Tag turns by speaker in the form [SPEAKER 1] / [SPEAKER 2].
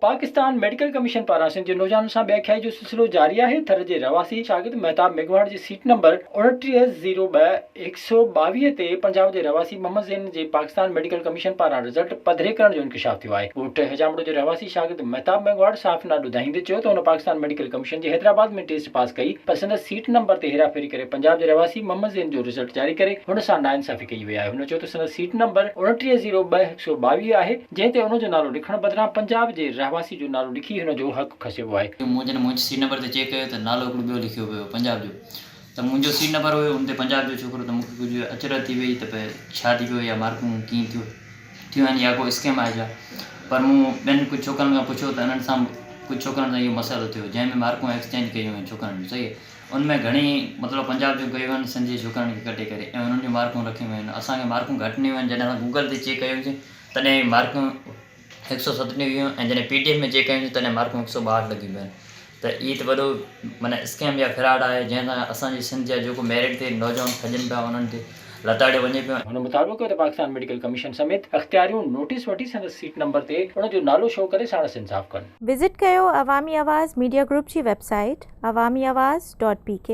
[SPEAKER 1] Pakistan medical commission पारां सिंध जे नौजवान सां व्याख्याई जो सिलसिलो जारी आहे। थर जे रवासी शागिर्द मेहताब मेघवाड़ जी सीट नंबर 2902-122 ते पंजाब जे रवासी मोहम्मद ज़ैन जे पाकिस्तान मेडिकल कमीशन पारां रिज़ल्ट पधरे करण जो इंकशाफ थियो आहे। ॻोठ हजामड़ो जे रवासी शागिर्द मेहताब मेघवाड़ साफ़ न ॿुधाईंदे चयो त हुन पाकिस्तान मेडिकल कमीशन जे हैदराबाद में टेस्ट पास कई, पर संदसि सीट नंबर ते हेराफेरी करे पंजाब जे रवासी मोहम्मद ज़ैन जो रिज़ल्ट जारी करे हुन सां नाइंसाफ़ी कई वई आहे। हुन चयो त संदसि सीट नंबर 2902-122 आहे, जंहिं ते हुन जो नालो लिखण बदिरां पंजाब जे रहवासी जो नालो लिखी हुन जो हक़ खसियो आहे।
[SPEAKER 2] मुंहिंजे सीट नंबर ते चेक कयो त नालो हिकिड़ो ॿियो लिखियो पियो पंजाब जो, त मुंहिंजो सीट नंबर हुयो हुन ते पंजाब जो छोकिरो, त मूंखे कुझु अचरज थी वई त छा थी पियो या मार्कूं कीअं थियूं आहिनि या को स्कैम आहे छा। पर मूं ॿियनि कुझु छोकिरनि खां पुछियो त इन्हनि सां कुझु छोकिरनि सां इहो मसइलो थियो जंहिंमें मार्कूं एक्सचेंज कयूं आहिनि छोकिरनि जूं, सही आहे। उनमें घणी मतिलबु पंजाब जूं कयूं आहिनि सिंधी छोकिरनि खे कटे करे ऐं उन्हनि जूं मार्कूं रखियूं आहिनि। असांखे मार्कूं घटि ॾिनियूं आहिनि, जॾहिं असां गूगल ते चेक कयोसीं तॾहिं मार्कूं 127 हुयूं ऐं जॾहिं PDF में चेक कयूं तॾहिं मार्कूं 162 लॻी पियूं आहिनि। त इहो त वॾो माना स्कैम या फ्रॉड आहे, जंहिंसां असांजी सिंध जा जेको मेरिट ते नौजवान खजनि पिया उन्हनि ते लताड़ियो वञे पियो।
[SPEAKER 1] हुन मुताबिक़ त पाकिस्तान मेडिकल कमीशन समेत अख़्तियारियूं नोटिस वठी संदसि सीट नंबर ते हुन जो नालो शो करे साणसि इंसाफ़ कनि।
[SPEAKER 3] विज़िट कयो अवामी आवाज़ मीडिया ग्रुप जी वेबसाइट awamiawaz.pk